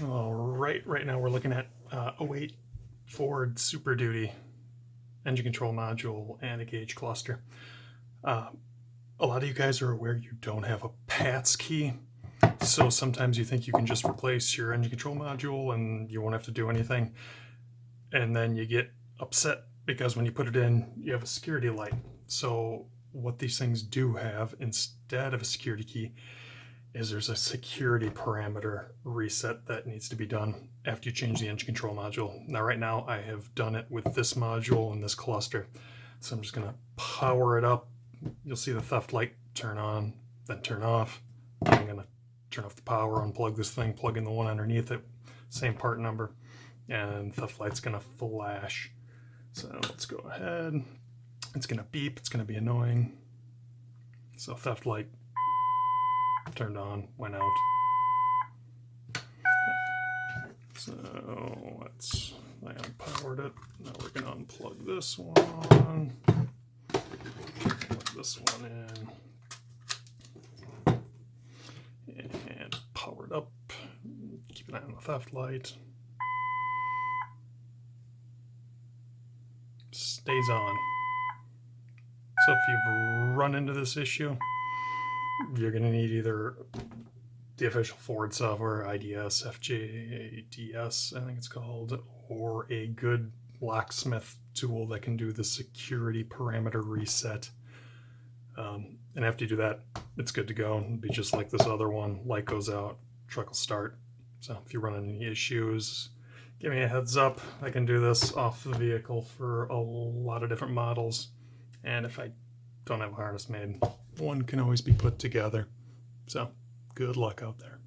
All right, right now we're looking at 08 Ford Superduty engine control module and a gauge cluster. A lot of you guys are aware you don't have a PATS key, so sometimes you think you can just replace your engine control module and you won't have to do anything, and then you get upset because when you put it in, you have a security light. So what these things do have instead of a security key is there's a security parameter reset that needs to be done after you change the engine control module. Now right now I have done it with this module and this cluster. So I'm just gonna power it up. You'll see the theft light turn on, then turn off. I'm gonna turn off the power, unplug this thing, plug in the one underneath it, same part number, and theft light's gonna flash. So let's go ahead. It's gonna beep, it's gonna be annoying. So theft light turned on, went out. So I unpowered it. Now we're gonna unplug this one, plug this one in, and power it up. Keep an eye on the theft light. Stays on. So if you've run into this issue, you're going to need either the official Ford software, IDS, FJDS, I think it's called, or a good locksmith tool that can do the security parameter reset. And after you do that, it's good to go. It'll be just like this other one. Light goes out, truck will start. So if you run into any issues, give me a heads up. I can do this off the vehicle for a lot of different models. And if I don't have a harness made, one can always be put together. So good luck out there.